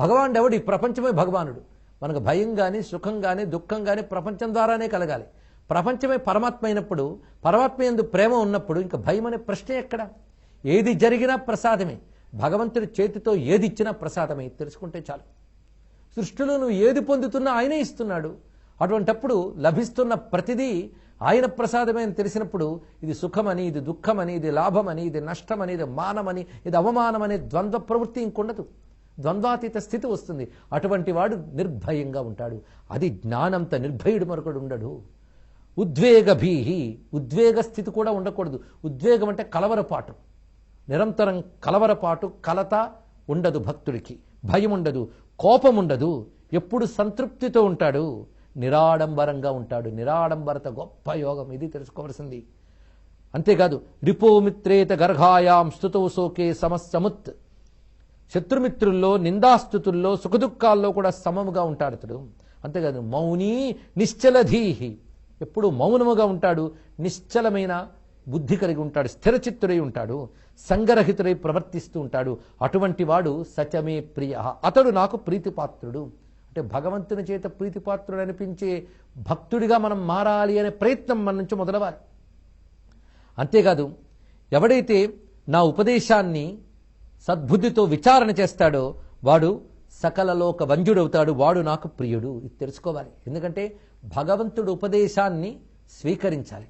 భగవానుడు ఎవడు? ఈ ప్రపంచమే భగవానుడు. మనకు భయం కానీ సుఖం కానీ దుఃఖం కానీ ప్రపంచం ద్వారానే కలగాలి. ప్రపంచమే పరమాత్మ అయినప్పుడు, పరమాత్మ యందు ప్రేమ ఉన్నప్పుడు ఇంకా భయం అనే ప్రశ్నే ఎక్కడ? ఏది జరిగినా ప్రసాదమే. భగవంతుడి చేతితో ఏది ఇచ్చినా ప్రసాదమే. తెలుసుకుంటే చాలు. సృష్టిలో నువ్వు ఏది పొందుతున్నా ఆయనే ఇస్తున్నాడు. అటువంటప్పుడు లభిస్తున్న ప్రతిదీ ఆయన ప్రసాదమే అని తెలిసినప్పుడు ఇది సుఖమని, ఇది దుఃఖమని, ఇది లాభమని, ఇది నష్టమని, ఇది మానమని, ఇది అవమానమని ద్వంద్వ ప్రవృత్తి ఇంకొండదు. ద్వంద్వాతీత స్థితి వస్తుంది. అటువంటి వాడు నిర్భయంగా ఉంటాడు. అది జ్ఞానంత నిర్భయుడు మరొకడు ఉండడు. ఉద్వేగభీహి, ఉద్వేగ స్థితి కూడా ఉండకూడదు. ఉద్వేగం అంటే కలవరపాటు, నిరంతరం కలవరపాటు, కలత ఉండదు భక్తుడికి. భయం ఉండదు, కోపం ఉండదు, ఎప్పుడు సంతృప్తితో ఉంటాడు, నిరాడంబరంగా ఉంటాడు. నిరాడంబరత గొప్ప యోగం, ఇది తెలుసుకోవలసింది. అంతేకాదు రిపోమిత్రేత గర్భాయాం స్తుతో శోకే సమస్సముత్, శత్రుమిత్రుల్లో, నిందాస్తుతుల్లో, సుఖదుఖాల్లో కూడా సమముగా ఉంటాడు అతడు. అంతేకాదు మౌనీ నిశ్చలధీహి, ఎప్పుడు మౌనముగా ఉంటాడు, నిశ్చలమైన బుద్ధి కలిగి ఉంటాడు, స్థిరచిత్తుడై ఉంటాడు, సంగరహితుడై ప్రవర్తిస్తూ ఉంటాడు. అటువంటి వాడు సచమే ప్రియ, అతడు నాకు ప్రీతిపాత్రుడు. అంటే భగవంతుని చేత ప్రీతిపాత్రుడు అనిపించే భక్తుడిగా మనం మారాలి అనే ప్రయత్నం మన నుంచి మొదలవాలి. అంతేకాదు ఎవడైతే నా ఉపదేశాన్ని సద్బుద్ధితో విచారణ చేస్తాడో వాడు సకల లోక వంద్యుడవుతాడు, వాడు నాకు ప్రియుడు. ఇది తెలుసుకోవాలి. ఎందుకంటే భగవంతుడు ఉపదేశాన్ని స్వీకరించాలి.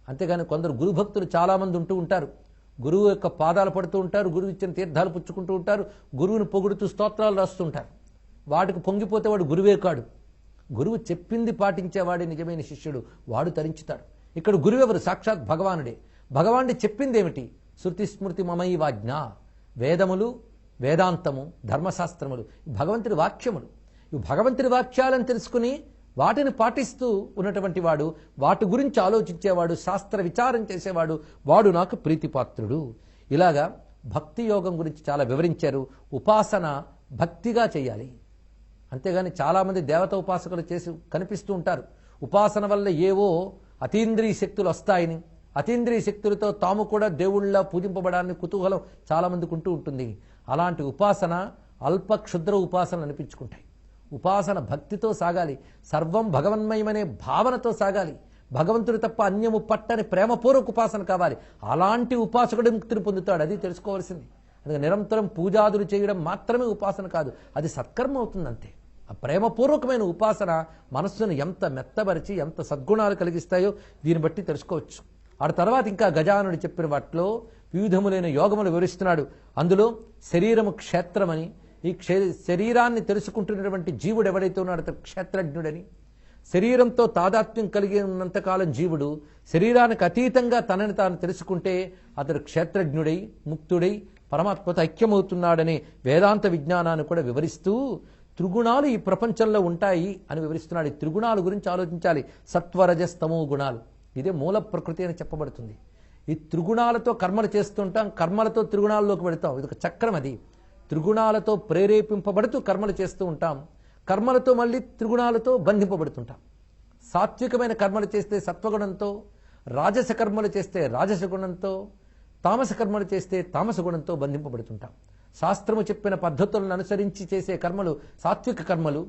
అంతేగాని కొందరు గురుభక్తులు చాలామంది ఉంటూ ఉంటారు. గురువు యొక్క పాదాలు పడుతూ ఉంటారు, గురువు ఇచ్చిన తీర్థాలు పుచ్చుకుంటూ ఉంటారు, గురువుని పొగుడుతూ స్తోత్రాలు రాస్తుంటారు. వాటికి పొంగిపోతే వాడు గురువే కాడు. గురువు చెప్పింది పాటించేవాడే నిజమైన శిష్యుడు, వాడు తరించుతాడు. ఇక్కడ గురువెవరు? సాక్షాత్ భగవానుడే. భగవానుడి చెప్పింది ఏమిటి? శృతి స్మృతి మమై వాజ్ఞ, వేదములు, వేదాంతము, ధర్మశాస్త్రములు, భగవంతుడి వాక్యములు. ఇవి భగవంతుడి వాక్యాలను తెలుసుకుని వాటిని పాటిస్తూ ఉన్నటువంటి వాడు, వాటి గురించి ఆలోచించేవాడు, శాస్త్ర విచారం చేసేవాడు, వాడు నాకు ప్రీతిపాత్రుడు. ఇలాగా భక్తి యోగం గురించి చాలా వివరించారు. ఉపాసన భక్తిగా చేయాలి. అంతేగాని చాలామంది దేవత ఉపాసకులు చేసి కనిపిస్తూ ఉంటారు. ఉపాసన వల్ల ఏవో అతీంద్రియ శక్తులు వస్తాయని, అతీంద్రియ శక్తులతో తాము కూడా దేవుళ్ళ పూజింపబడాలని కుతూహలం చాలామందికి ఉంటూ ఉంటుంది. అలాంటి ఉపాసన అల్ప క్షుద్ర ఉపాసనలు అనిపించుకుంటాయి. ఉపాసన భక్తితో సాగాలి, సర్వం భగవన్మయమనే భావనతో సాగాలి. భగవంతుడు తప్ప అన్యము పట్టని ప్రేమపూర్వక ఉపాసన కావాలి. అలాంటి ఉపాసకుడు ముక్తిని పొందుతాడు. అది తెలుసుకోవాల్సింది. అందుకే నిరంతరం పూజాదులు చేయడం మాత్రమే ఉపాసన కాదు, అది సత్కర్మ అవుతుందంతే. ఆ ప్రేమపూర్వకమైన ఉపాసన మనస్సును ఎంత మెత్తబరిచి ఎంత సద్గుణాలు కలిగిస్తాయో దీన్ని బట్టి తెలుసుకోవచ్చు. ఆ తర్వాత ఇంకా గజానుడు చెప్పిన వాటిలో వివిధములైన యోగములు వివరిస్తున్నాడు. అందులో శరీరము క్షేత్రమని, ఈ శరీరాన్ని తెలుసుకుంటున్నటువంటి జీవుడు ఎవడైతే ఉన్నాడో అతడు క్షేత్రజ్ఞుడని, శరీరంతో తాదాత్మ్యం కలిగి ఉన్నంతకాలం జీవుడు శరీరానికి అతీతంగా తనని తాను తెలుసుకుంటే అతడు క్షేత్రజ్ఞుడై ముక్తుడై పరమాత్మతో ఐక్యమవుతున్నాడని వేదాంత విజ్ఞానాన్ని కూడా వివరిస్తూ త్రిగుణాలు ఈ ప్రపంచంలో ఉంటాయి అని వివరిస్తున్నాడు. ఈ త్రిగుణాల గురించి ఆలోచించాలి. సత్వరజస్తమో గుణాలు, ఇదే మూల ప్రకృతి అని చెప్పబడుతుంది. ఈ త్రిగుణాలతో కర్మలు చేస్తుంటాం, కర్మలతో త్రిగుణాల్లోకి వెళతాం. ఇది ఒక చక్రం. అది త్రిగుణాలతో ప్రేరేపింపబడుతూ కర్మలు చేస్తూ ఉంటాం, కర్మలతో మళ్ళీ త్రిగుణాలతో బంధింపబడుతుంటాం. సాత్వికమైన కర్మలు చేస్తే సత్వగుణంతో, రాజస కర్మలు చేస్తే రాజస గుణంతో, తామస కర్మలు చేస్తే తామస గుణంతో బంధింపబడుతుంటాం. శాస్త్రము చెప్పిన పద్ధతులను అనుసరించి చేసే కర్మలు సాత్విక కర్మలు,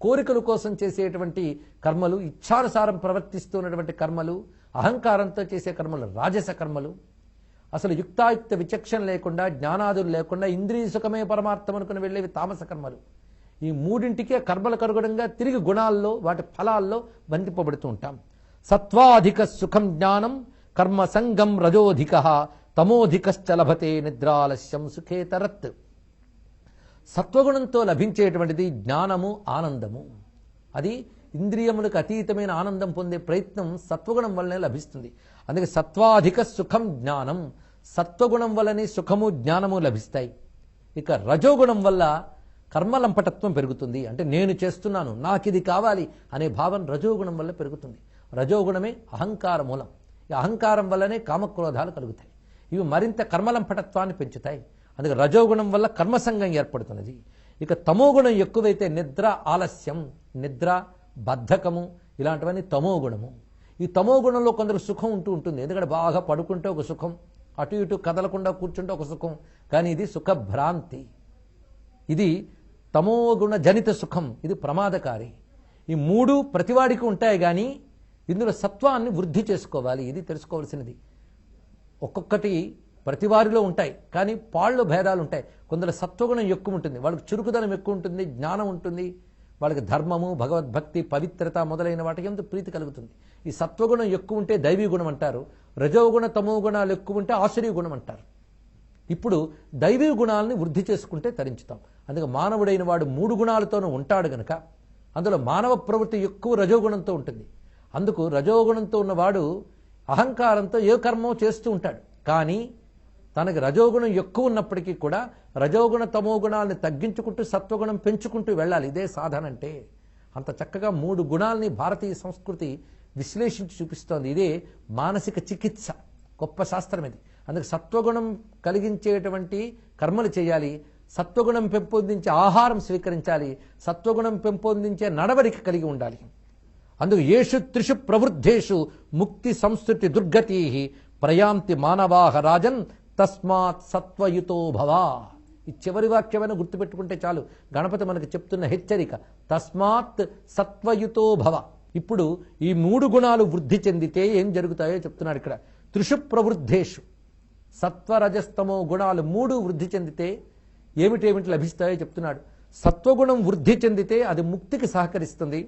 కోరికల కోసం చేసేటువంటి కర్మలు, ఇచ్ఛానుసారం ప్రవర్తిస్తున్నటువంటి కర్మలు, అహంకారంతో చేసే కర్మలు రాజస కర్మలు, అసలు యుక్తాయుక్త విచక్షణ లేకుండా జ్ఞానాదులు లేకుండా ఇంద్రియ సుఖమే పరమార్థం అనుకుని వెళ్ళేవి తామస కర్మలు. ఈ మూడింటికే కర్మలకు అనుగుణంగా తిరిగి గుణాల్లో వాటి ఫలాల్లో బంధింపబడుతూ ఉంటాం. సత్వాధిక సుఖం జ్ఞానం కర్మ సంగం రజోధిక తమోధికశ్చ లభతే నిద్రాలస్యం సుఖేతరత్. సత్వగుణంతో లభించేటువంటిది జ్ఞానము, ఆనందము. అది ఇంద్రియములకు అతీతమైన ఆనందం పొందే ప్రయత్నం సత్వగుణం వల్లనే లభిస్తుంది. అందుకే సత్వాధిక సుఖం జ్ఞానం, సత్వగుణం వల్లనే సుఖము జ్ఞానము లభిస్తాయి. ఇక రజోగుణం వల్ల కర్మలంపటత్వం పెరుగుతుంది. అంటే నేను చేస్తున్నాను, నాకు ఇది కావాలి అనే భావన రజోగుణం వల్ల పెరుగుతుంది. రజోగుణమే అహంకార మూలం. ఈ అహంకారం వల్లనే కామక్రోధాలు కలుగుతాయి. ఇవి మరింత కర్మలంపటత్వాన్ని పెంచుతాయి. అందుకే రజోగుణం వల్ల కర్మసంగం ఏర్పడుతున్నది. ఇక తమోగుణం ఎక్కువైతే నిద్ర ఆలస్యం, నిద్ర బద్ధకము ఇలాంటివన్నీ తమోగుణము. ఈ తమోగుణంలో కొందరు సుఖం ఉంటుంది. ఎందుకంటే బాగా పడుకుంటే ఒక సుఖం, అటు ఇటు కదలకుండా కూర్చుంటే ఒక సుఖం. కానీ ఇది సుఖభ్రాంతి. ఇది తమోగుణ జనిత సుఖం, ఇది ప్రమాదకారి. ఈ మూడు ప్రతివాడికి ఉంటాయి, కానీ ఇందులో సత్వాన్ని వృద్ధి చేసుకోవాలి, ఇది తెలుసుకోవాల్సినది. ఒక్కొక్కటి ప్రతివారిలో ఉంటాయి, కానీ పాళ్ళు భేదాలు ఉంటాయి. కొందరు సత్వగుణం ఎక్కువ ఉంటుంది, వాళ్ళకి చురుకుదనం ఎక్కువ ఉంటుంది, జ్ఞానం ఉంటుంది, వాళ్ళకి ధర్మము, భగవద్భక్తి, పవిత్రత మొదలైన వాటికి ఎంతో ప్రీతి కలుగుతుంది. ఈ సత్వగుణం ఎక్కువ ఉంటే దైవీ గుణం అంటారు, రజోగుణ తమో గుణాలు ఎక్కువ ఉంటే ఆసురీ గుణం అంటారు. ఇప్పుడు దైవీ గుణాలని వృద్ధి చేసుకుంటే తరించుతాం. అందుకే మానవుడైన వాడు 3 గుణాలతోనూ ఉంటాడు గనక అందులో మానవ ప్రవృత్తి ఎక్కువ రజోగుణంతో ఉంటుంది. అందుకు రజోగుణంతో ఉన్నవాడు అహంకారంతో ఏ కర్మో చేస్తూ ఉంటాడు, కానీ తనకి రజోగుణం ఎక్కువ ఉన్నప్పటికీ కూడా రజోగుణ తమో గుణాలను తగ్గించుకుంటూ సత్వగుణం పెంచుకుంటూ వెళ్ళాలి. ఇదే సాధన అంటే. అంత చక్కగా 3 గుణాలని భారతీయ సంస్కృతి విశ్లేషించి చూపిస్తోంది. ఇదే మానసిక చికిత్స, గొప్ప శాస్త్రం ఇది. అందుకే సత్వగుణం కలిగించేటువంటి కర్మలు చేయాలి, సత్వగుణం పెంపొందించే ఆహారం స్వీకరించాలి, సత్వగుణం పెంపొందించే నడవడిక కలిగి ఉండాలి. అందుకు ఏషు త్రిషు ప్రవృద్ధేషు ముక్తి సంస్కృతి దుర్గతి ప్రయాంతి మానవాహ రాజన్ తస్మాత్ సత్వయుతో భవ. ఈ చివరి వాక్యమైన గుర్తుపెట్టుకుంటే చాలు, గణపతి మనకు చెప్తున్న హెచ్చరిక, తస్మాత్ సత్వయుతో భవ. ఇప్పుడు ఈ 3 గుణాలు వృద్ధి చెందితే ఏం జరుగుతాయో చెప్తున్నాడు ఇక్కడ. త్రిషు ప్రవృద్ధేషు, సత్వరజస్తమో గుణాలు 3 వృద్ధి చెందితే ఏమిటేమిటి లభిస్తాయో చెప్తున్నాడు. సత్వగుణం వృద్ధి చెందితే అది ముక్తికి సహకరిస్తుంది,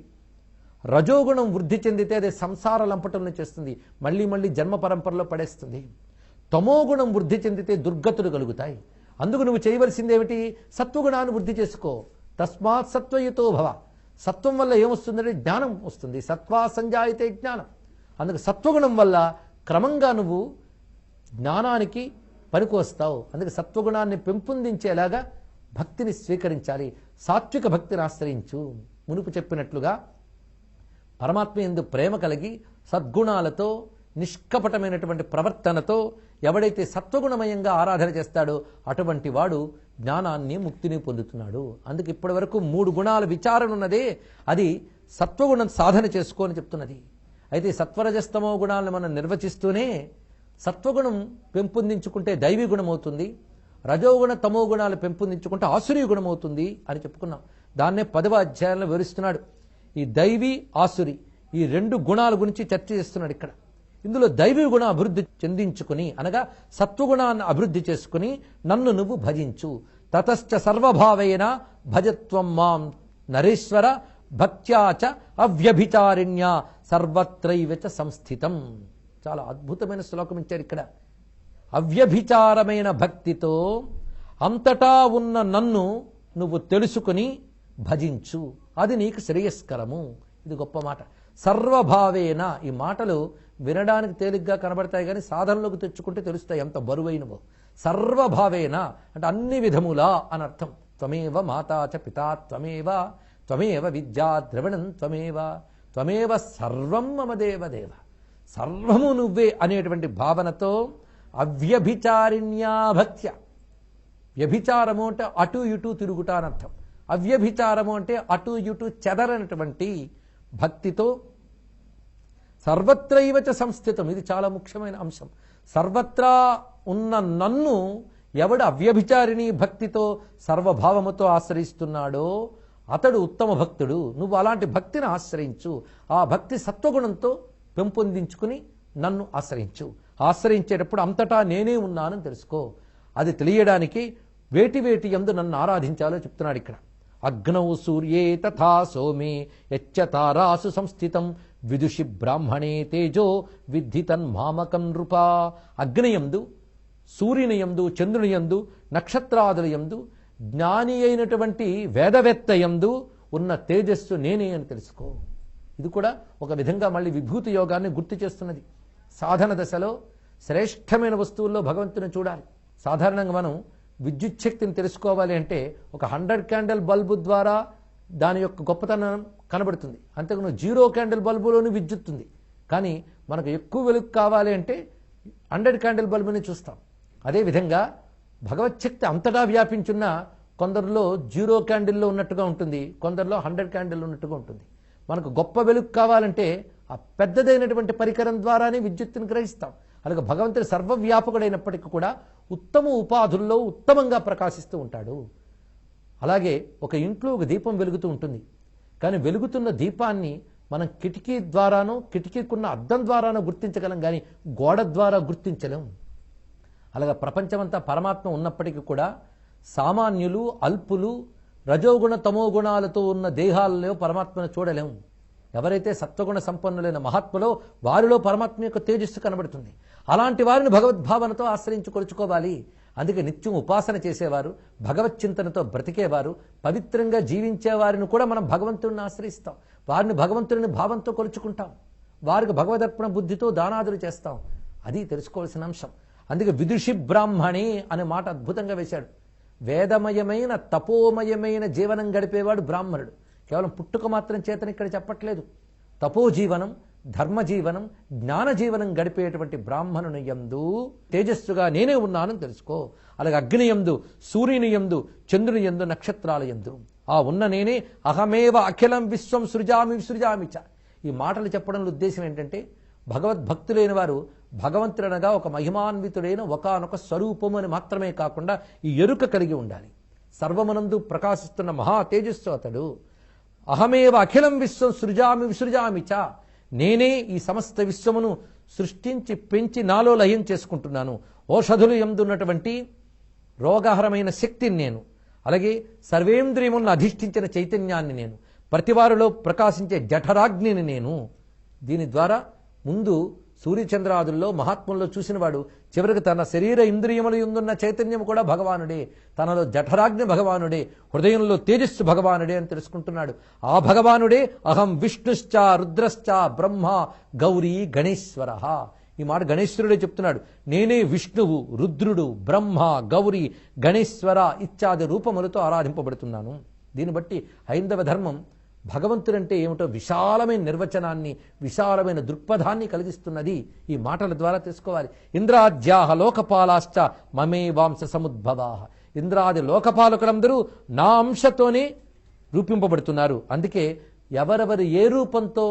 రజోగుణం వృద్ధి చెందితే అది సంసార లంపటంలో చేస్తుంది, మళ్ళీ మళ్ళీ జన్మ పరంపరలో పడేస్తుంది. తమోగుణం వృద్ధి చెందితే దుర్గతులు కలుగుతాయి. అందుకు నువ్వు చేయవలసింది ఏమిటి? సత్వగుణాన్ని వృద్ధి చేసుకో. తస్మాత్ సత్వయుతో భవ. సత్వం వల్ల ఏమొస్తుందంటే జ్ఞానం వస్తుంది. సత్వా సంజాయితే జ్ఞానం. అందుకు సత్వగుణం వల్ల క్రమంగా నువ్వు జ్ఞానానికి పనికి వస్తావు. అందుకే సత్వగుణాన్ని పెంపొందించేలాగా భక్తిని స్వీకరించాలి. సాత్విక భక్తిని ఆశ్రయించు. మునుపు చెప్పినట్లుగా పరమాత్మ యందు ప్రేమ కలిగి సద్గుణాలతో నిష్కపటమైనటువంటి ప్రవర్తనతో ఎవడైతే సత్వగుణమయంగా ఆరాధన చేస్తాడో అటువంటి వాడు జ్ఞానాన్ని, ముక్తిని పొందుతున్నాడు. అందుకే ఇప్పటి వరకు 3 గుణాల విచారణ ఉన్నదే, అది సత్వగుణం సాధన చేసుకోని చెప్తున్నది. అయితే సత్వరజస్తమో గుణాలను మనం నిర్వచిస్తూనే సత్వగుణం పెంపొందించుకుంటే దైవీ గుణం అవుతుంది, రజోగుణ తమో గుణాలు పెంపొందించుకుంటే ఆసురీ గుణం అవుతుంది అని చెప్పుకున్నాం. దాన్నే 10వ అధ్యాయంలో వివరిస్తున్నాడు. ఈ దైవీ, ఆసురి, ఈ 2 గుణాల గురించి చర్చ చేస్తున్నాడు ఇక్కడ. ఇందులో దైవీ గుణ అభివృద్ధి చెందించుకుని, అనగా సత్వగుణాన్ని అభివృద్ధి చేసుకుని నన్ను నువ్వు భజించు. తతశ్చ సర్వభావేన భజత్వం మాం నరేశ్వర భక్త్యాచ అవ్యభిచారిణ్య సర్వత్రైవచ సంస్థితం. చాలా అద్భుతమైన శ్లోకం ఇచ్చారు ఇక్కడ. అవ్యభిచారమైన భక్తితో అంతటా ఉన్న నన్ను నువ్వు తెలుసుకుని భజించు, అది నీకు శ్రేయస్కరము. ఇది గొప్ప మాట. సర్వభావేన, ఈ మాటలు వినడానికి తేలిగ్గా కనబడతాయి, కానీ సాధనలోకి తెచ్చుకుంటే తెలుస్తాయి ఎంత బరువైనవో. సర్వభావేన అంటే అన్ని విధములా అని అర్థం. త్వమేవ మాతా చ పితా త్వమేవ, త్వమేవ విద్యా ద్రవిణం త్వమేవ, త్వమేవ సర్వం మమ దేవదేవ. సర్వము నువ్వే అనేటువంటి భావనతో అవ్యభిచారిణ్యా భక్త్య. వ్యభిచారము అంటే అటు ఇటు తిరుగుట అని అర్థం. అవ్యభిచారము అంటే అటు ఇటు చెదరనటువంటి భక్తితో సర్వత్రైవచ సంస్థితం. ఇది చాలా ముఖ్యమైన అంశం. సర్వత్రా ఉన్న నన్ను ఎవడు అవ్యభిచారిణి భక్తితో సర్వభావముతో ఆశ్రయిస్తున్నాడో అతడు ఉత్తమ భక్తుడు. నువ్వు అలాంటి భక్తిని ఆశ్రయించు. ఆ భక్తి సత్వగుణంతో పెంపొందించుకుని నన్ను ఆశ్రయించు. ఆశ్రయించేటప్పుడు అంతటా నేనే ఉన్నానని తెలుసుకో. అది తెలియడానికి వేటి వేటి యందు నన్ను ఆరాధించాలో చెప్తున్నాడు ఇక్కడ. అగ్నౌ సూర్యే తథా సోమే యచ్చ తారాసు సంస్థితం విదుషి బ్రాహ్మణే తేజో విద్ధి తన్మామకం నృపా. అగ్నియందు, సూర్యునియందు, చంద్రునియందు, నక్షత్రాదులయందు, జ్ఞాని అయినటువంటి వేదవేత్త యందు ఉన్న తేజస్సు నేనే అని తెలుసుకో. ఇది కూడా ఒక విధంగా మళ్ళీ విభూతి యోగాన్ని గుర్తు చేస్తున్నది. సాధన దశలో శ్రేష్టమైన వస్తువుల్లో భగవంతుని చూడాలి. సాధారణంగా మనం విద్యుత్ శక్తిని తెలుసుకోవాలి అంటే ఒక 100 క్యాండిల్ బల్బు ద్వారా దాని యొక్క గొప్పతనం కనబడుతుంది. అంతేకాని 0 క్యాండిల్ బల్బులోని విద్యుత్ ఉంది. కానీ మనకు ఎక్కువ వెలుగు కావాలి అంటే 100 క్యాండిల్ బల్బుని చూస్తాం. అదేవిధంగా భగవచ్ఛక్తి అంతటా వ్యాపించున్న కొందరిలో 0 క్యాండిల్లో ఉన్నట్టుగా ఉంటుంది, కొందరిలో 100 క్యాండిల్ ఉన్నట్టుగా ఉంటుంది. మనకు గొప్ప వెలుగు కావాలంటే ఆ పెద్దదైనటువంటి పరికరం ద్వారానే విద్యుత్తును గ్రహిస్తాం. అలాగే భగవంతుడు సర్వవ్యాపకుడైనప్పటికీ కూడా ఉత్తమ ఉపాధుల్లో ఉత్తమంగా ప్రకాశిస్తూ ఉంటాడు. అలాగే ఒక ఇంట్లో ఒక దీపం వెలుగుతూ ఉంటుంది, కానీ వెలుగుతున్న దీపాన్ని మనం కిటికీ ద్వారానో కిటికీకున్న అద్దం ద్వారానో గుర్తించగలం, కానీ గోడ ద్వారా గుర్తించలేం. అలాగే ప్రపంచమంతా పరమాత్మ ఉన్నప్పటికీ కూడా సామాన్యులు, అల్పులు, రజోగుణ తమోగుణాలతో ఉన్న దేహాలలో పరమాత్మను చూడలేము. ఎవరైతే సత్వగుణ సంపన్నులైన మహాత్ములో వారిలో పరమాత్మ యొక్క తేజస్సు కనబడుతుంది. అలాంటి వారిని భగవద్భావనతో ఆశ్రయించి కొలుచుకోవాలి. అందుకే నిత్యం ఉపాసన చేసేవారు, భగవచ్చింతనతో బ్రతికేవారు, పవిత్రంగా జీవించే వారిని కూడా మనం భగవంతుడిని ఆశ్రయిస్తాం. వారిని భగవంతుడిని భావంతో కొలుచుకుంటాం. వారికి భగవదర్పణ బుద్ధితో దానాదులు చేస్తాం. అది తెలుసుకోవాల్సిన అంశం. అందుకే విదుషి బ్రాహ్మణి అనే మాట అద్భుతంగా వేశాడు. వేదమయమైన తపోమయమైన జీవనం గడిపేవాడు బ్రాహ్మణుడు. కేవలం పుట్టుక మాత్రం చేతని ఇక్కడ చెప్పట్లేదు. తపోజీవనం, ధర్మజీవనం, జ్ఞానజీవనం గడిపేటువంటి బ్రాహ్మణుని యందు తేజస్సుగా నేనే ఉన్నానని తెలుసుకో. అలాగే అగ్ని యందు, సూర్యుని యందు, చంద్రుని యందు, నక్షత్రాల యందు ఆ ఉన్న నేనే అహమేవ అఖిలం విశ్వం సృజామి సృజామిచ. ఈ మాటలు చెప్పడంలో ఉద్దేశం ఏంటంటే భగవద్భక్తులైన వారు భగవంతుడనగా ఒక మహిమాన్వితుడైన ఒకానొక స్వరూపము అని మాత్రమే కాకుండా ఈ ఎరుక కలిగి ఉండాలి. సర్వమునందు ప్రకాశిస్తున్న మహా తేజస్సు అతడు. అహమేవ అఖిలం విశ్వం సృజామి విసృజామిచ. నేనే ఈ సమస్త విశ్వమును సృష్టించి పెంచి నాలో లయం చేసుకుంటున్నాను. ఓషధులు ఎందున్నటువంటి రోగహరమైన శక్తిని నేను, అలాగే సర్వేంద్రియములను అధిష్ఠించిన చైతన్యాన్ని నేను, ప్రతివారిలో ప్రకాశించే జఠరాగ్నిని నేను. దీని ద్వారా ముందు సూర్యచంద్రాదుల్లో మహాత్ముల్లో చూసినవాడు చివరికి తన శరీర ఇంద్రియములు ఎందున్న చైతన్యం కూడా భగవానుడే, తనలో జఠరాగ్ని భగవానుడే, హృదయంలో తేజస్సు భగవానుడే అని తెలుసుకుంటున్నాడు. ఆ భగవానుడే అహం విష్ణుశ్చ రుద్రశ్చ బ్రహ్మ గౌరీ గణేశ్వర. ఈ మాట గణేశ్వరుడే చెప్తున్నాడు. నేనే విష్ణువు, రుద్రుడు, బ్రహ్మ, గౌరీ, గణేశ్వర ఇత్యాది రూపములతో ఆరాధింపబడుతున్నాను. దీన్ని బట్టి హైందవ ధర్మం భగవంతుడంటే ఏమిటో విశాలమైన నిర్వచనాన్ని, విశాలమైన దృక్పథాన్ని కలిగిస్తున్నది. ఈ మాటల ద్వారా తెలుసుకోవాలి. ఇంద్రాద్యాహ లోకపాలాశ్చ మమే వాంశ సముద్భవాహ. ఇంద్రాది లోకపాలకులందరూ నా అంశతోనే రూపింపబడుతున్నారు. అందుకే ఎవరెవరు ఏ రూపంతో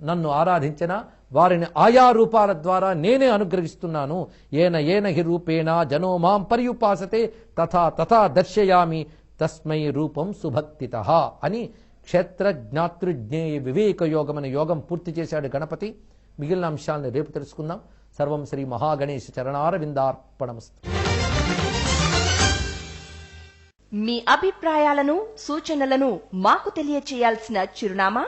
నన్ను ఆరాధించినా వారిని ఆయా రూపాల ద్వారా నేనే అనుగ్రహిస్తున్నాను. ఏన ఏన హి రూపేణ జనో మాం పర్యుపాసతే తథా తథా దర్శయామి తస్మై రూపం సుభక్తితః అని క్షేత్ర జ్ఞాతృజ్ఞేయ వివేక యోగం అనే యోగం పూర్తి చేశాడు గణపతి. మిగిలిన అంశాలను రేపు తెలుసుకుందాం. సర్వం శ్రీ మహాగణేశ చరణారవిందార్పణమస్తు. మీ అభిప్రాయాలను, సూచనలను మాకు తెలియచేయాల్సిన చిరునామా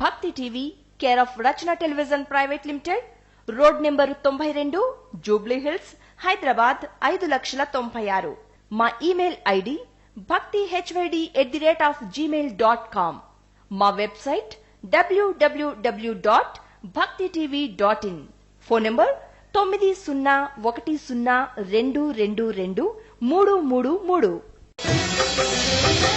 భక్తి TV, care of Rachana television private limited, road number 92, Jubilee hills, Hyderabad 5,90,096. మా ఇమెయిల్ ఐడి bhaktihyd@gmail.com. మా వెబ్సైట్ www.bhaktitv.in. Phone number 9010222333.